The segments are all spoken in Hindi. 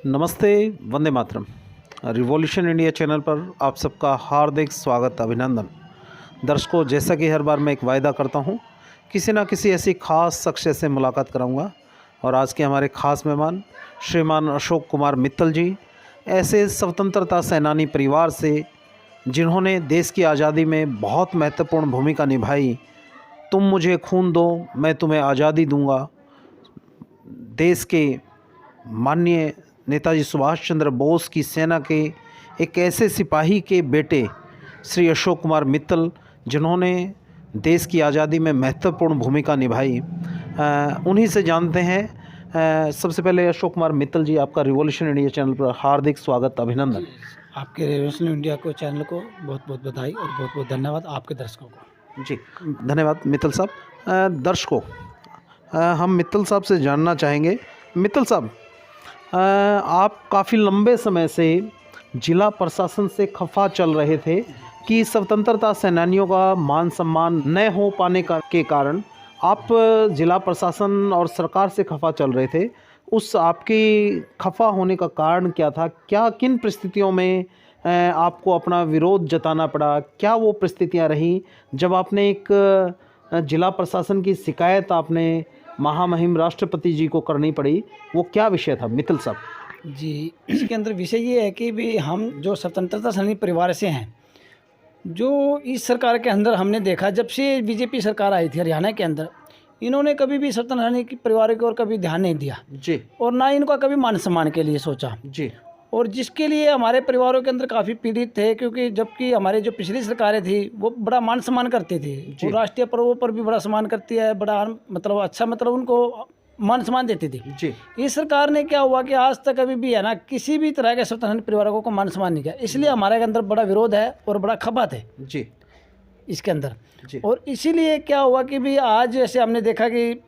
नमस्ते, Vande Mataram. Revolution India channel पर आप सबका हार्दिक स्वागत, अभिनंदन। दर्शकों, जैसा कि हर बार मैं एक वायदा करता हूं, किसी ना किसी ऐसी ख़ास शख्सियत से मुलाकात कराऊंगा और आज के हमारे ख़ास मेहमान श्रीमान अशोक कुमार मित्तल जी, ऐसे स्वतंत्रता सेनानी परिवार से जिन्होंने देश की आज़ादी में बहुत महत्वपूर्ण भूमिका निभाई। तुम मुझे खून दो, मैं तुम्हें आज़ादी दूंगा। देश के माननीय नेताजी सुभाष चंद्र बोस की सेना के एक ऐसे सिपाही के बेटे श्री अशोक कुमार मित्तल, जिन्होंने देश की आज़ादी में महत्वपूर्ण भूमिका निभाई, उन्हीं से जानते हैं। सबसे पहले अशोक कुमार मित्तल जी, आपका रिवॉल्यूशन इंडिया चैनल पर हार्दिक स्वागत, अभिनंदन। आपके रिवॉल्यूशन इंडिया को चैनल को बहुत बहुत बधाई और बहुत बहुत धन्यवाद आपके दर्शकों को। जी, धन्यवाद मित्तल साहब। दर्शकों, हम मित्तल साहब से जानना चाहेंगे। मित्तल साहब, आप काफ़ी लंबे समय से जिला प्रशासन से खफा चल रहे थे कि स्वतंत्रता सेनानियों का मान सम्मान न हो पाने के कारण आप जिला प्रशासन और सरकार से खफा चल रहे थे। उस आपकी खफा होने का कारण क्या था? क्या किन परिस्थितियों में आपको अपना विरोध जताना पड़ा? क्या वो परिस्थितियां रहीं जब आपने एक जिला प्रशासन की शिकायत आपने महामहिम राष्ट्रपति जी को करनी पड़ी? वो क्या विषय था मित्तल साहब? जी, इसके अंदर विषय ये है कि भी हम जो स्वतंत्रता सेनानी परिवार से हैं, जो इस सरकार के अंदर हमने देखा, जब से बीजेपी सरकार आई थी हरियाणा के अंदर, इन्होंने कभी भी स्वतंत्रता सेनानी की परिवार की ओर कभी ध्यान नहीं दिया जी, और ना इनका कभी मान सम्मान के लिए सोचा जी, और जिसके लिए हमारे परिवारों के अंदर काफ़ी पीड़ित थे, क्योंकि जबकि हमारे जो पिछली सरकारें थी वो बड़ा मान सम्मान करती थी और राष्ट्रीय पर्वों पर भी बड़ा सम्मान करती है, बड़ा मतलब अच्छा मतलब उनको मान सम्मान देती थी। जी, इस सरकार ने क्या हुआ कि आज तक अभी भी है ना, किसी भी तरह के स्वतंत्र परिवारों को मान सम्मान नहीं किया, इसलिए हमारे अंदर बड़ा विरोध है और बड़ा खपत है जी, इसके अंदर। जी, और इसीलिए क्या हुआ कि भी आज जैसे हमने देखा कि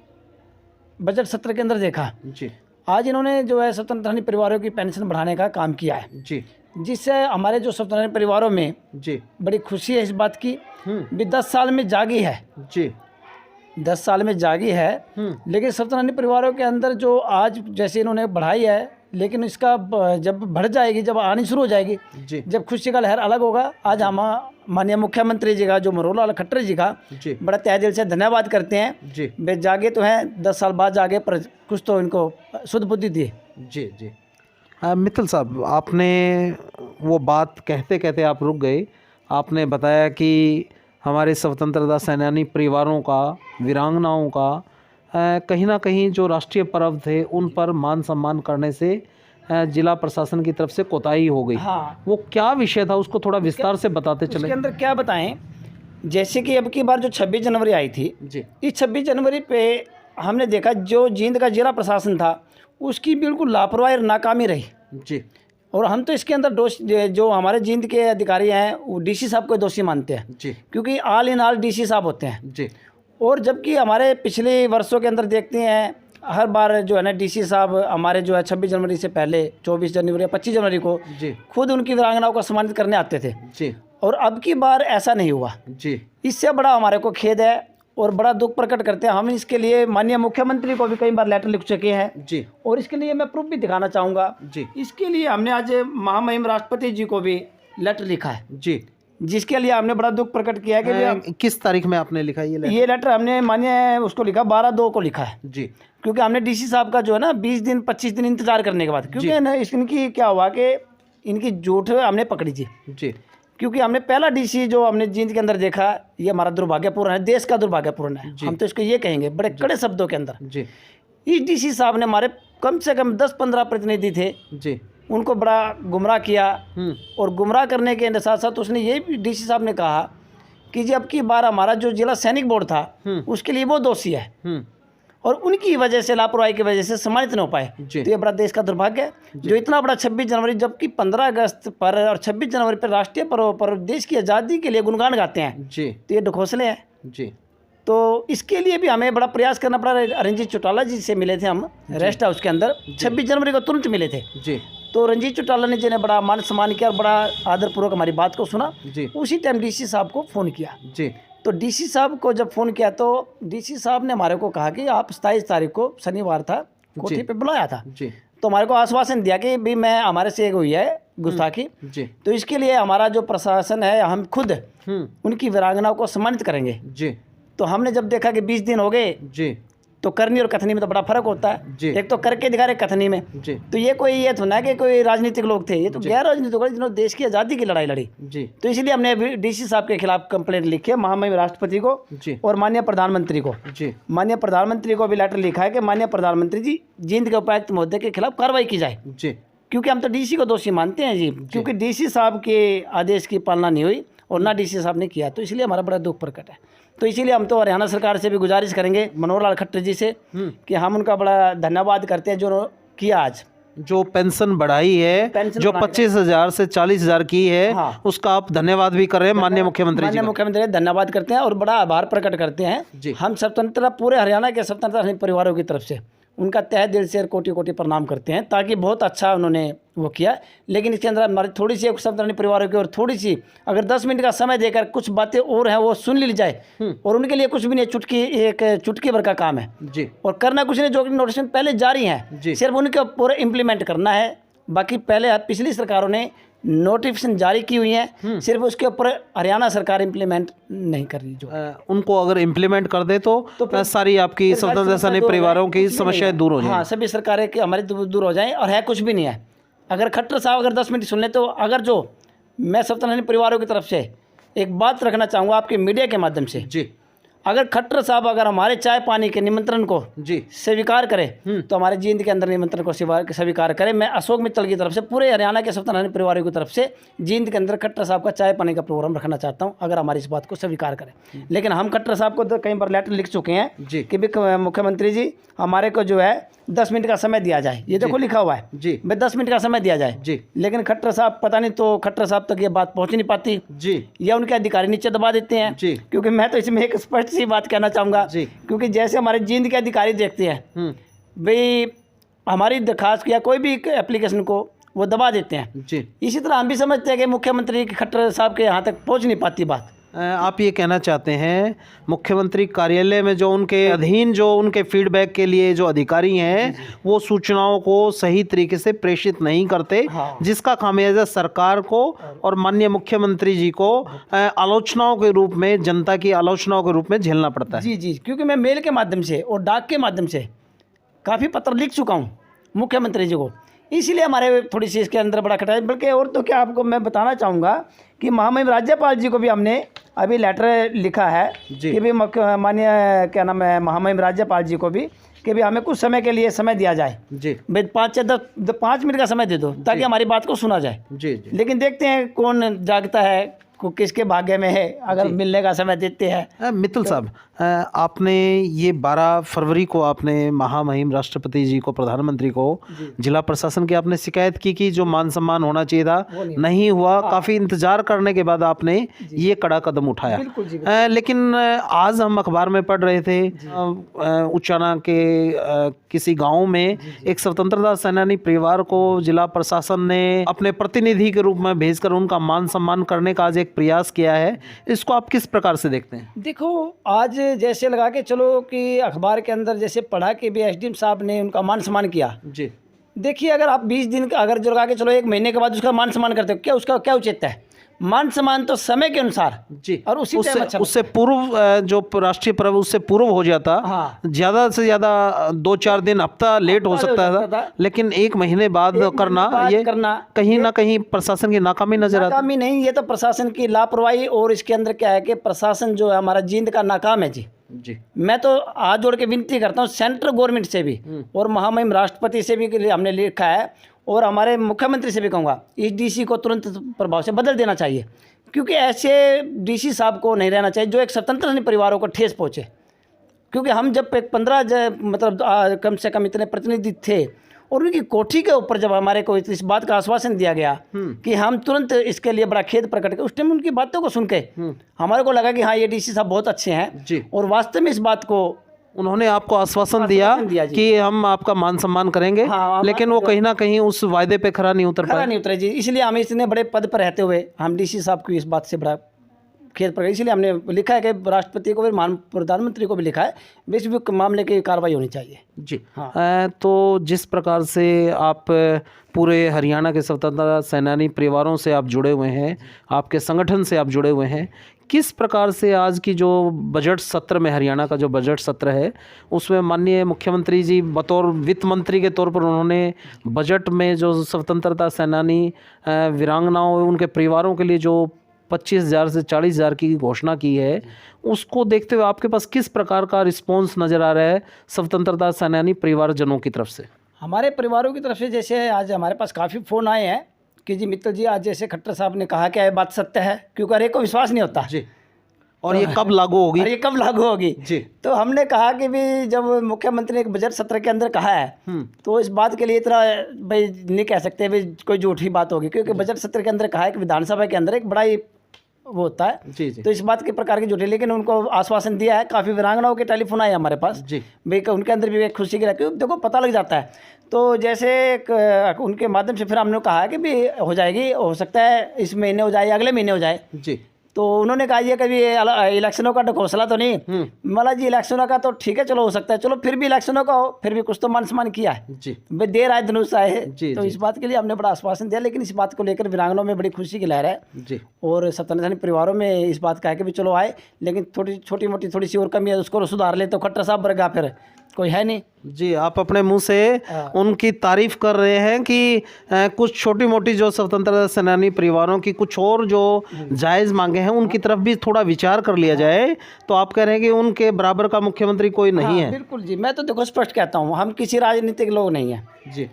बजट सत्र के अंदर देखा, जी, आज इन्होंने जो है स्वतंत्र परिवारों की पेंशन बढ़ाने का काम किया है, जी, जिससे हमारे जो स्वतंत्र परिवारों में जी, बड़ी खुशी है इस बात की। भी 10 साल में जागी है, जी, 10 साल में जागी है, लेकिन स्वतंत्र परिवारों के अंदर जो आज जैसे इन्होंने बढ़ाई है, लेकिन इसका जब बढ़ जाएगी, जब आनी शुरू हो जाएगी, जी, जब खुशी का लहर अलग होगा। आज हम माननीय मुख्यमंत्री जी का, जो मनोहर लाल खट्टर जी का जी, बड़ा तहे दिल से धन्यवाद करते हैं। जी, वे जागे तो हैं, 10 साल बाद जागे, पर कुछ तो इनको शुद्ध बुद्धि दी। जी, जी। मित्तल साहब, आपने वो बात कहते कहते आप रुक गए। आपने बताया कि हमारे स्वतंत्रता सेनानी परिवारों का, वीरांगनाओं का कहीं ना कहीं जो राष्ट्रीय पर्व थे उन पर मान सम्मान करने से जिला प्रशासन की तरफ से कोताही हो गई। हाँ, वो क्या विषय था, उसको थोड़ा विस्तार से बताते चले। उसके अंदर क्या बताएं, जैसे कि अब की बार जो 26 जनवरी आई थी, जी, इस 26 जनवरी पे हमने देखा जो जींद का जिला प्रशासन था उसकी बिल्कुल लापरवाही और नाकामी रही। जी, और हम तो इसके अंदर जो हमारे जींद के अधिकारी हैं वो डीसी साहब को दोषी मानते हैं, जी, क्योंकि ऑल इन ऑल डीसी साहब होते हैं। जी, और जबकि हमारे पिछले वर्षों के अंदर देखते हैं, हर बार जो है ना डीसी साहब हमारे जो है 26 जनवरी से पहले 24 जनवरी या 25 जनवरी को जी, खुद उनकी वीरांगनाओं को सम्मानित करने आते थे, जी, और अब की बार ऐसा नहीं हुआ। जी, इससे बड़ा हमारे को खेद है और बड़ा दुख प्रकट करते हैं। हम इसके लिए माननीय मुख्यमंत्री को भी कई बार लेटर लिख चुके हैं, जी, और इसके लिए मैं प्रूफ भी दिखाना चाहूँगा। जी, इसके लिए हमने आज महामहिम राष्ट्रपति जी को भी लेटर लिखा है, जी। जिसके लिए हमने बड़ा दुख प्रकट किया है कि भी किस तारीख में आपने लिखा ये लेटर? ये लेटर हमने माननीय उसको लिखा 12/2 को लिखा है, जी, क्योंकि हमने डीसी साहब का जो है ना 20 दिन 25 दिन इंतजार करने के बाद, क्योंकि ना इनकी क्या हुआ कि इनकी झूठ हमने पकड़ी जी, जी, क्योंकि हमने पहला डीसी जो हमने जींद के अंदर देखा, ये हमारा दुर्भाग्यपूर्ण है, देश का दुर्भाग्यपूर्ण है। हम तो इसको ये कहेंगे बड़े कड़े शब्दों के अंदर। जी, इस डीसी साहब ने हमारे कम से कम 10-15 प्रतिनिधि थे, जी, उनको बड़ा गुमराह किया। और गुमराह करने के साथ साथ उसने ये भी डीसी साहब ने कहा कि जब की बार हमारा जो जिला सैनिक बोर्ड था उसके लिए वो दोषी है और उनकी वजह से, लापरवाही की वजह से सम्मानित न हो पाए। तो ये बड़ा देश का दुर्भाग्य है, जो इतना बड़ा 26 जनवरी, जबकि 15 अगस्त पर और 26 जनवरी पर राष्ट्रीय पर्व पर देश की आज़ादी के लिए गुणगान गाते हैं। जी, तो ये ढकोसले हैं। जी, तो इसके लिए भी हमें बड़ा प्रयास करना पड़ा। रंजीत चौटाला जी से मिले थे हम रेस्ट हाउस के अंदर, 26 जनवरी को तुरंत मिले थे। जी, तो रंजीत चौटाला ने जी ने बड़ा मान सम्मान किया और बड़ा आदरपूर्वक हमारी बात को सुना। जी, उसी टाइम डीसी साहब को फ़ोन किया। जी, तो डीसी साहब को जब फ़ोन किया तो डीसी साहब ने हमारे को कहा कि आप 27 तारीख को, शनिवार था, कोठी पे बुलाया था। जी, तो हमारे को आश्वासन दिया कि भाई मैं हमारे से एक हुई है गुस्ताखी, जी तो इसके लिए हमारा जो प्रशासन है हम खुद उनकी वीरांगनाओं को सम्मानित करेंगे। जी तो हमने जब देखा कि 20 दिन हो गए, जी तो करनी और कथनी में तो बड़ा फर्क होता है। जी। एक तो करके दिखा रहे कथनी में, जी तो ये कोई ये थोड़ा कि कोई राजनीतिक लोग थे, ये तो गैर राजनीतिक लोग जिन्होंने देश की आज़ादी की लड़ाई लड़ी। जी तो इसलिए हमने डीसी साहब के खिलाफ कंप्लेंट लिखी है महामहिम राष्ट्रपति को जी और माननीय प्रधानमंत्री को। जी माननीय प्रधानमंत्री को भी लेटर लिखा है कि माननीय प्रधानमंत्री जी जींद के उपायुक्त महोदय के खिलाफ कार्रवाई की जाए, जी क्योंकि हम तो डीसी को दोषी मानते हैं जी, क्योंकि डीसी साहब के आदेश की पालना नहीं हुई और ना डीसी साहब ने किया, तो इसलिए हमारा बड़ा दुख प्रकट है। तो इसीलिए हम तो हरियाणा सरकार से भी गुजारिश करेंगे, मनोहर लाल खट्टर जी से, कि हम उनका बड़ा धन्यवाद करते हैं जो किया आज। जो पेंशन बढ़ाई है, पेंशन जो बढ़ाई 25,000 से 40,000 की है, हाँ। उसका आप धन्यवाद भी कर रहे हैं माननीय मुख्यमंत्री जी माननीय का। मुख्यमंत्री धन्यवाद करते हैं और बड़ा आभार प्रकट करते हैं जी। हम स्वतंत्रता पूरे हरियाणा के स्वतंत्रता परिवारों की तरफ से उनका तहे दिल से कोटि कोटि प्रणाम करते हैं, ताकि बहुत अच्छा उन्होंने वो किया। लेकिन इसके अंदर हमारी थोड़ी सी स्वतंत्रता परिवारों की और थोड़ी सी अगर 10 मिनट का समय देकर कुछ बातें और हैं वो सुन ली जाए, और उनके लिए कुछ भी नहीं, एक चुटकी भर का काम है जी और करना कुछ नहीं, जो नोटिफिकेशन पहले जारी हैं जी। सिर्फ उनके पूरा इम्प्लीमेंट करना है। बाकी पहले पिछली सरकारों ने नोटिफिकेशन जारी की हुई है, सिर्फ उसके ऊपर हरियाणा सरकार इम्प्लीमेंट नहीं कर रही। जो उनको अगर इम्प्लीमेंट कर दे तो सारी आपकी स्वतंत्रता सैनिक परिवारों की समस्याएं दूर हो जाएंगी। हाँ, सभी सरकारें की हमारी दूर हो जाएं, और है कुछ भी नहीं है। अगर खट्टर साहब अगर 10 मिनट सुन ले, तो अगर जो मैं स्वतंत्रता परिवारों की तरफ से एक बात रखना चाहूँगा आपके मीडिया के माध्यम से, जी अगर खट्टर साहब अगर हमारे चाय पानी के निमंत्रण को जी स्वीकार करें, तो हमारे जींद के अंदर निमंत्रण को स्वीकार करें। मैं अशोक मित्तल की तरफ से पूरे हरियाणा के स्वतंत्रता परिवारों की तरफ से जींद के अंदर खट्टर साहब का चाय पानी का प्रोग्राम रखना चाहता हूं, अगर हमारी इस बात को स्वीकार करें। लेकिन हम खट्टर साहब को तो कई बार लेटर लिख चुके हैं जी कि भी मुख्यमंत्री जी हमारे को जो है 10 मिनट का समय दिया जाए, ये देखो लिखा हुआ है जी भाई 10 मिनट का समय दिया जाए जी। लेकिन खट्टर साहब पता नहीं, तो खट्टर साहब तक ये बात पहुंच नहीं पाती जी, या उनके अधिकारी नीचे दबा देते हैं जी। क्योंकि मैं तो इसमें एक स्पष्ट सी बात कहना चाहूँगा, जी। क्योंकि जैसे हमारे जींद के अधिकारी देखते हैं भाई हमारी दरखास्त या कोई भी एप्लीकेशन को वो दबा देते हैं जी। इसी तरह हम भी समझते हैं कि मुख्यमंत्री खट्टर साहब के यहाँ तक पहुँच नहीं पाती बात। आप ये कहना चाहते हैं मुख्यमंत्री कार्यालय में जो उनके अधीन जो उनके फीडबैक के लिए जो अधिकारी हैं वो सूचनाओं को सही तरीके से प्रेषित नहीं करते, हाँ। जिसका खामियाजा सरकार को और माननीय मुख्यमंत्री जी को आलोचनाओं के रूप में, जनता की आलोचनाओं के रूप में झेलना पड़ता है। जी जी, क्योंकि मैं मेल के माध्यम से और डाक के माध्यम से काफ़ी पत्र लिख चुका हूँ मुख्यमंत्री जी को, इसीलिए हमारे थोड़ी सी इसके अंदर बड़ा खटा है। बल्कि और तो क्या आपको मैं बताना चाहूँगा कि महामहिम राज्यपाल जी को भी हमने अभी लेटर लिखा है कि भी माननीय क्या नाम है महामहिम राज्यपाल जी को भी कि भी हमें कुछ समय के लिए समय दिया जाए जी। भाई 5 मिनट का समय दे दो ताकि हमारी बात को सुना जाए। जी जी। लेकिन देखते हैं कौन जागता है, किसके भाग्य में है, अगर मिलने का समय देते हैं। मित्तल साहब, आपने ये 12 फरवरी को आपने महामहिम राष्ट्रपति जी को, प्रधानमंत्री को, जिला प्रशासन की आपने शिकायत की कि जो मान सम्मान होना चाहिए था नहीं हुआ। काफ़ी इंतजार करने के बाद आपने ये कड़ा कदम उठाया। बिल्कुल जी, लेकिन आज हम अखबार में पढ़ रहे थे उचाना के किसी गांव में एक स्वतंत्रता सेनानी परिवार को जिला प्रशासन ने अपने प्रतिनिधि के रूप में भेजकर उनका मान सम्मान करने का आज एक प्रयास किया है। इसको आप किस प्रकार से देखते हैं? देखो, आज जैसे लगा के चलो कि अखबार के अंदर जैसे पढ़ा कि भी एसडीएम साहब ने उनका मान सम्मान किया। जी। देखिए, अगर आप 20 दिन का अगर जो लगा के चलो 1 महीने के बाद उसका मान सम्मान करते हो, क्या उसका क्या उचित है? मान सम्मान तो समय के अनुसार जी, और उसी उससे पूर्व जो राष्ट्रीय पर्व उससे पूर्व हो जाता। हाँ। ज़्यादा से ज़्यादा 2-4 दिन हफ्ता लेट हो सकता था, लेकिन 1 महीने बाद करना ये कहीं ना कहीं प्रशासन की नाकामी नजर आती। नाकामी नहीं, ये तो प्रशासन की लापरवाही। और इसके अंदर क्या है कि प्रशासन जो है हमारा जींद का नाकाम है जी। जी। मैं तो हाथ जोड़ के विनती करता हूँ सेंट्रल गवर्नमेंट से भी और महामहिम राष्ट्रपति से भी हमने लिखा है, और हमारे मुख्यमंत्री से भी कहूँगा इस डीसी को तुरंत प्रभाव से बदल देना चाहिए, क्योंकि ऐसे डीसी साहब को नहीं रहना चाहिए जो एक स्वतंत्र परिवारों को ठेस पहुँचे। क्योंकि हम जब 15 मतलब कम से कम इतने प्रतिनिधि थे और उनकी कोठी के ऊपर जब हमारे को इस बात का आश्वासन दिया गया कि हम तुरंत इसके लिए बड़ा खेद प्रकट कर, उस टाइम उनकी बातों को सुन के हमारे को लगा कि हाँ, ये डीसी साहब बहुत अच्छे हैं और वास्तव में इस बात को उन्होंने आपको आश्वासन दिया कि हम आपका मान सम्मान करेंगे। हाँ, लेकिन वो कहीं ना कहीं उस वायदे पे खरा नहीं उतर पाए। नहीं उतरे जी। इसलिए हम इतने बड़े पद पर रहते हुए हम डीसी साहब की इस बात से बड़ा खेत पड़ गई, इसलिए हमने लिखा है कि राष्ट्रपति को भी, मान प्रधानमंत्री को भी लिखा है, विश्व मामले की कार्रवाई होनी चाहिए। जी हाँ। तो जिस प्रकार से आप पूरे हरियाणा के स्वतंत्रता सेनानी परिवारों से आप जुड़े हुए हैं, आपके संगठन से आप जुड़े हुए हैं, किस प्रकार से आज की जो बजट सत्र में, हरियाणा का जो बजट सत्र है उसमें माननीय मुख्यमंत्री जी बतौर वित्त मंत्री के तौर पर उन्होंने बजट में जो स्वतंत्रता सेनानी वीरांगनाओं उनके परिवारों के लिए जो 25,000 से 40,000 की घोषणा की है, उसको देखते हुए आपके पास किस प्रकार का रिस्पॉन्स नज़र आ रहा है स्वतंत्रता सेनानी परिवारजनों की तरफ से? हमारे परिवारों की तरफ से जैसे आज हमारे पास काफ़ी फ़ोन आए हैं कि जी मित्तल जी, आज जैसे खट्टर साहब ने कहा कि यह बात सत्य है, क्योंकि हर एक को विश्वास नहीं होता जी। और ये कब लागू होगी? और ये कब लागू होगी जी। तो हमने कहा कि भी जब मुख्यमंत्री ने एक बजट सत्र के अंदर कहा है तो इस बात के लिए इतना भाई नहीं कह सकते भाई कोई झूठी बात होगी, क्योंकि बजट सत्र के अंदर कहा है कि विधानसभा के अंदर एक बड़ा ही वो होता है। जी जी। तो इस बात के प्रकार की झूठी, लेकिन उनको आश्वासन दिया है। काफ़ी वीरांगनाओं के टेलीफोन आए हमारे पास जी। भाई उनके अंदर भी एक खुशी की रहती है, देखो पता लग जाता है। तो जैसे उनके माध्यम से फिर हमने कहा कि भी हो जाएगी, हो सकता है इस महीने हो जाए, अगले महीने हो जाए। जी। तो उन्होंने कहा ये कभी इलेक्शनों का घोषणा तो नहीं, मला जी इलेक्शनों का तो ठीक है, चलो हो सकता है, चलो फिर भी इलेक्शनों का हो, फिर भी कुछ तो मान सम्मान किया है जी। भाई, देर आए धनुष आए। जी, तो जी। इस बात के लिए हमने बड़ा आश्वासन दिया, लेकिन इस बात को लेकर वीरांगनाओं में बड़ी खुशी की लहर है जी। और स्वतंत्रता परिवारों में इस बात का है कि भी चलो आए, लेकिन छोटी मोटी थोड़ी सी और कमी है, उसको सुधार ले तो खट्टर साहब वर्गा फिर कोई है नहीं। जी, आप अपने मुंह से उनकी तारीफ कर रहे हैं कि कुछ छोटी मोटी जो स्वतंत्रता सेनानी परिवारों की कुछ और जो जायज़ मांगे हैं उनकी तरफ भी थोड़ा विचार कर लिया जाए। तो आप कह रहे हैं कि उनके बराबर का मुख्यमंत्री कोई नहीं है? बिल्कुल जी, मैं तो देखो स्पष्ट कहता हूँ, हम किसी राजनीतिक लोग नहीं हैं जी।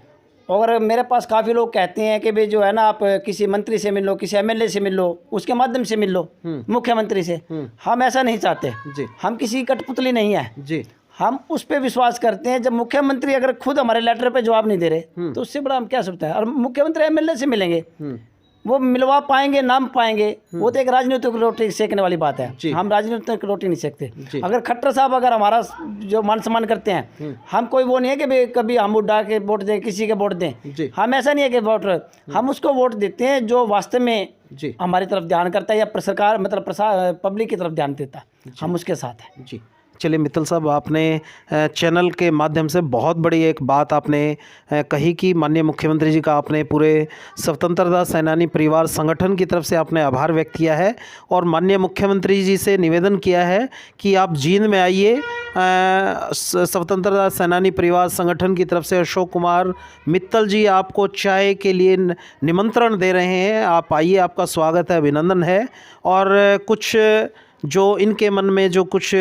और मेरे पास काफ़ी लोग कहते हैं कि भाई जो है ना, आप किसी मंत्री से मिल लो, किसी एमएलए से मिल लो, उसके माध्यम से मिल लो, मुख्यमंत्री से। हम ऐसा नहीं चाहते जी। हम किसी कठपुतली नहीं है जी। हम उस पर विश्वास करते हैं। जब मुख्यमंत्री अगर खुद हमारे लेटर पे जवाब नहीं दे रहे तो उससे बड़ा हम क्या सकते हैं। और मुख्यमंत्री एमएलए से मिलेंगे, वो मिलवा पाएंगे, नाम पाएंगे, वो तो एक राजनीतिक रोटी सेकने वाली बात है। हम राजनीतिक रोटी नहीं सेकते। अगर खट्टर साहब अगर हमारा जो मान सम्मान करते हैं, हम कोई वो नहीं है कि भाई कभी हम उड़ा के वोट दें, किसी के वोट दें, हम ऐसा नहीं है कि वोट, हम उसको वोट देते हैं जो वास्तव में हमारी तरफ ध्यान करता है या सरकार मतलब पब्लिक की तरफ ध्यान देता है, हम उसके साथ हैं। जी। चलिए मित्तल साहब, आपने चैनल के माध्यम से बहुत बड़ी एक बात आपने कही कि माननीय मुख्यमंत्री जी का आपने पूरे स्वतंत्रता सेनानी परिवार संगठन की तरफ से आपने आभार व्यक्त किया है और माननीय मुख्यमंत्री जी से निवेदन किया है कि आप जींद में आइए। स्वतंत्रता सेनानी परिवार संगठन की तरफ से अशोक कुमार मित्तल जी आपको चाय के लिए निमंत्रण दे रहे हैं, आप आइए, आपका स्वागत है, अभिनंदन है। और कुछ जो इनके मन में जो कुछ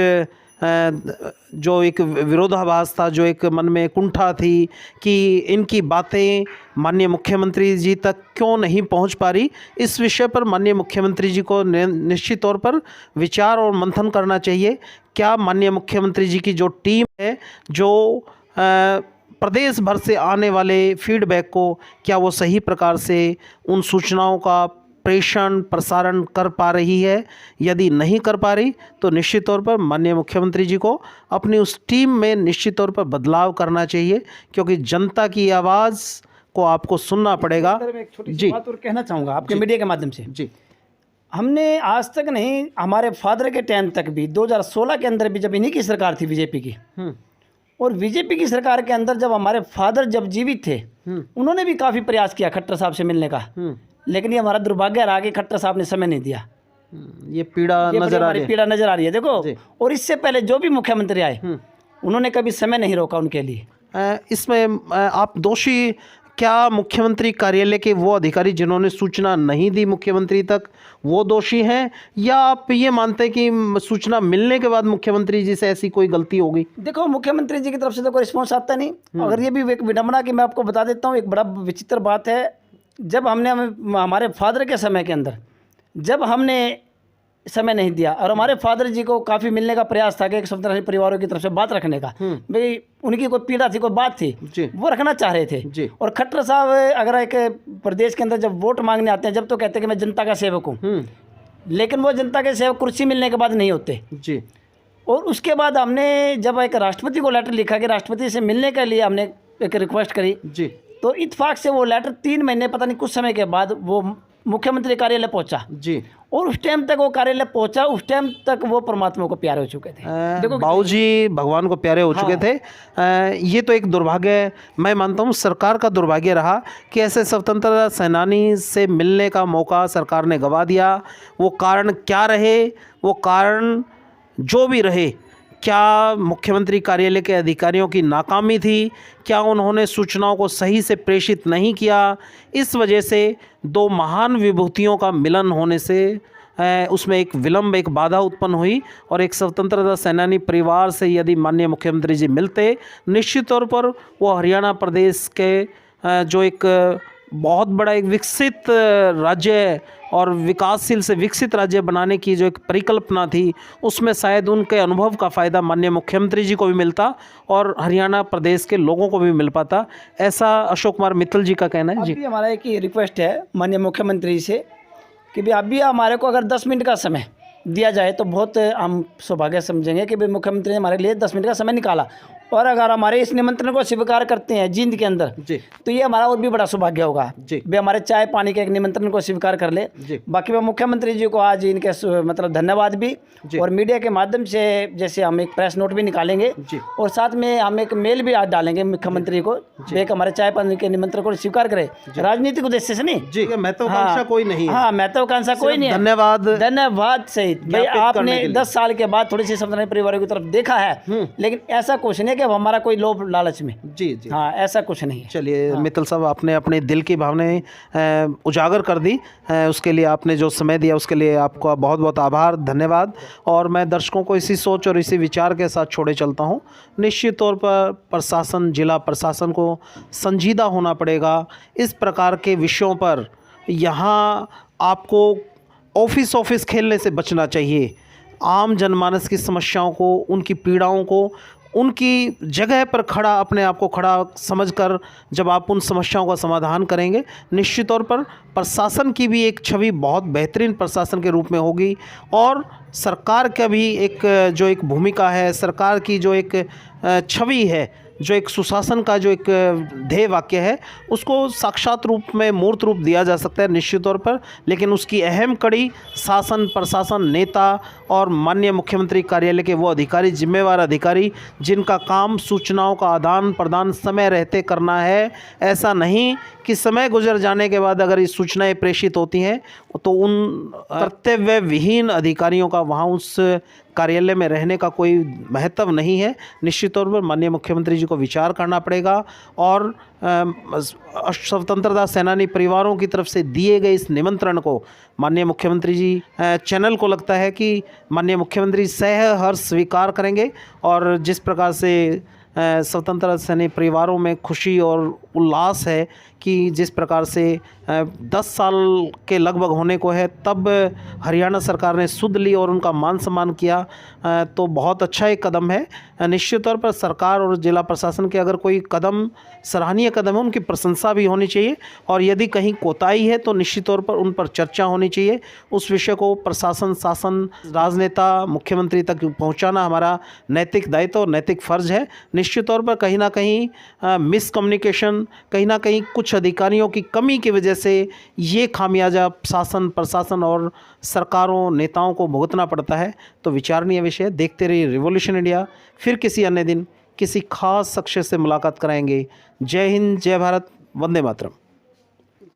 जो एक विरोधाभास था, जो एक मन में कुंठा थी कि इनकी बातें माननीय मुख्यमंत्री जी तक क्यों नहीं पहुंच पा रही, इस विषय पर माननीय मुख्यमंत्री जी को निश्चित तौर पर विचार और मंथन करना चाहिए। क्या माननीय मुख्यमंत्री जी की जो टीम है, जो प्रदेश भर से आने वाले फीडबैक को क्या वो सही प्रकार से उन सूचनाओं का प्रेषण प्रसारण कर पा रही है? यदि नहीं कर पा रही तो निश्चित तौर पर माननीय मुख्यमंत्री जी को अपनी उस टीम में निश्चित तौर पर बदलाव करना चाहिए, क्योंकि जनता की आवाज़ को आपको सुनना पड़ेगा। मैं एक छोटी सी बात और कहना चाहूँगा आपके मीडिया के माध्यम से। जी। हमने आज तक नहीं, हमारे फादर के टाइम तक भी 2016 के अंदर भी जब इन्हीं की सरकार थी बीजेपी की, और बीजेपी की सरकार के अंदर जब हमारे फादर जब जीवित थे उन्होंने भी काफ़ी प्रयास किया खट्टर साहब से मिलने का, लेकिन ये हमारा दुर्भाग्य रहा कि खट्टर साहब ने समय नहीं दिया। ये पीड़ा नजर आ रही है, पीड़ा नजर आ रही है देखो। और इससे पहले जो भी मुख्यमंत्री आए उन्होंने कभी समय नहीं रोका उनके लिए। इसमें आप दोषी क्या मुख्यमंत्री कार्यालय के वो अधिकारी जिन्होंने सूचना नहीं दी मुख्यमंत्री तक, वो दोषी हैं, या आप ये मानते हैं कि सूचना मिलने के बाद मुख्यमंत्री जी से ऐसी कोई गलती होगी? देखो, मुख्यमंत्री जी की तरफ से तो कोई रिस्पॉन्स आता नहीं। अगर ये भी एक विडंबना की मैं आपको बता देता हूँ, एक बड़ा विचित्र बात है। जब हमने हमारे फादर के समय के अंदर जब हमने समय नहीं दिया और हमारे फादर जी को काफ़ी मिलने का प्रयास था कि एक स्वतंत्र परिवारों की तरफ से बात रखने का, भाई उनकी कोई पीड़ा थी, कोई बात थी, वो रखना चाह रहे थे। और खट्टर साहब अगर एक प्रदेश के अंदर जब वोट मांगने आते हैं, जब तो कहते हैं कि मैं जनता का सेवक हूँ, लेकिन वो जनता के सेवक कुर्सी मिलने के बाद नहीं होते जी। और उसके बाद हमने जब एक राष्ट्रपति को लेटर लिखा कि राष्ट्रपति से मिलने के लिए हमने एक रिक्वेस्ट करी जी, तो इत्तेफाक से वो लेटर 3 महीने पता नहीं कुछ समय के बाद वो मुख्यमंत्री कार्यालय पहुंचा जी। और उस टाइम तक वो कार्यालय पहुंचा, उस टाइम तक वो परमात्मा को प्यारे हो चुके थे। देखो बाबूजी भगवान को प्यारे हो चुके थे। ये तो एक दुर्भाग्य, मैं मानता हूँ सरकार का दुर्भाग्य रहा कि ऐसे स्वतंत्रता सेनानी से मिलने का मौका सरकार ने गंवा दिया। वो कारण क्या रहे, वो कारण जो भी रहे, क्या मुख्यमंत्री कार्यालय के अधिकारियों की नाकामी थी, क्या उन्होंने सूचनाओं को सही से प्रेषित नहीं किया, इस वजह से दो महान विभूतियों का मिलन होने से उसमें एक विलंब, एक बाधा उत्पन्न हुई। और एक स्वतंत्रता सेनानी परिवार से यदि माननीय मुख्यमंत्री जी मिलते, निश्चित तौर पर वो हरियाणा प्रदेश के जो एक बहुत बड़ा एक विकसित राज्य और विकासशील से विकसित राज्य बनाने की जो एक परिकल्पना थी, उसमें शायद उनके अनुभव का फ़ायदा माननीय मुख्यमंत्री जी को भी मिलता और हरियाणा प्रदेश के लोगों को भी मिल पाता। ऐसा अशोक कुमार मित्तल जी का कहना है। जी, अभी हमारा एक ही रिक्वेस्ट है माननीय मुख्यमंत्री जी से कि भाई अभी हमारे को अगर 10 मिनट का समय दिया जाए तो बहुत हम सौभाग्य समझेंगे कि भाई मुख्यमंत्री ने हमारे लिए 10 मिनट का समय निकाला, और अगर हमारे इस निमंत्रण को स्वीकार करते हैं जींद के अंदर जी, तो ये हमारा और भी बड़ा सौभाग्य होगा जी। वे हमारे चाय पानी के एक निमंत्रण को स्वीकार कर ले। जी। बाकी मैं मुख्यमंत्री जी को आज इनके मतलब धन्यवाद भी, और मीडिया के माध्यम से जैसे हम एक प्रेस नोट भी निकालेंगे जी। और साथ में हम एक मेल भी आज डालेंगे मुख्यमंत्री को, एक हमारे चाय पानी के निमंत्रण को स्वीकार करे, राजनीतिक उद्देश्य से नहीं जी, महत्वाकांक्षा कोई नहीं है। हाँ, महत्वाकांक्षा कोई नहीं है। धन्यवाद, धन्यवाद सहित भाई आपने 10 साल के बाद थोड़ी सी स्वतंत्र परिवारों की तरफ देखा है, लेकिन ऐसा कुछ नहीं है कि अब हमारा कोई लोभ लालच में। जी जी, हाँ, ऐसा कुछ नहीं है। चलिए मित्तल साहब, आपने अपने दिल की भावनाएं उजागर कर दी, उसके लिए आपने जो समय दिया उसके लिए आपका बहुत बहुत आभार, धन्यवाद। और मैं दर्शकों को इसी सोच और इसी विचार के साथ छोड़े चलता हूं। निश्चित तौर पर प्रशासन, जिला प्रशासन को संजीदा होना पड़ेगा इस प्रकार के विषयों पर। यहाँ आपको ऑफिस खेलने से बचना चाहिए। आम जनमानस की समस्याओं को, उनकी पीड़ाओं को, उनकी जगह पर खड़ा, अपने आप को खड़ा समझकर जब आप उन समस्याओं का समाधान करेंगे, निश्चित तौर पर प्रशासन की भी एक छवि बहुत बेहतरीन प्रशासन के रूप में होगी। और सरकार का भी एक जो एक भूमिका है, सरकार की जो एक छवि है, जो एक सुशासन का जो एक ध्येय वाक्य है, उसको साक्षात रूप में मूर्त रूप दिया जा सकता है निश्चित तौर पर। लेकिन उसकी अहम कड़ी शासन, प्रशासन, नेता और माननीय मुख्यमंत्री कार्यालय के वो अधिकारी, जिम्मेवार अधिकारी, जिनका काम सूचनाओं का आदान प्रदान समय रहते करना है। ऐसा नहीं कि समय गुजर जाने के बाद अगर ये सूचनाएं प्रेषित होती हैं तो उन कर्तव्य विहीन अधिकारियों का वहाँ उस कार्यालय में रहने का कोई महत्व नहीं है। निश्चित तौर पर माननीय मुख्यमंत्री जी को विचार करना पड़ेगा और स्वतंत्रता सेनानी परिवारों की तरफ से दिए गए इस निमंत्रण को माननीय मुख्यमंत्री जी चैनल को लगता है कि माननीय मुख्यमंत्री सहर्ष स्वीकार करेंगे। और जिस प्रकार से स्वतंत्रता सेनानी परिवारों में खुशी और उल्लास है कि जिस प्रकार से 10 साल के लगभग होने को है, तब हरियाणा सरकार ने सुध ली और उनका मान सम्मान किया, तो बहुत अच्छा एक कदम है। निश्चित तौर पर सरकार और जिला प्रशासन के अगर कोई कदम सराहनीय कदम है, उनकी प्रशंसा भी होनी चाहिए, और यदि कहीं कोताही है तो निश्चित तौर पर उन पर चर्चा होनी चाहिए। उस विषय को प्रशासन, शासन, राजनेता, मुख्यमंत्री तक पहुंचाना हमारा नैतिक दायित्व और नैतिक फ़र्ज है। निश्चित तौर पर कहीं ना कहीं मिसकम्युनिकेशन, कहीं ना कहीं कुछ अधिकारियों की कमी की वजह से ये खामियाजा शासन, प्रशासन और सरकारों, नेताओं को भुगतना पड़ता है। तो विचारणीय विषय। देखते रहिए रिवॉल्यूशन इंडिया। फिर किसी अन्य दिन किसी खास शख्स से मुलाकात कराएंगे। जय हिंद, जय भारत, वंदे मातरम।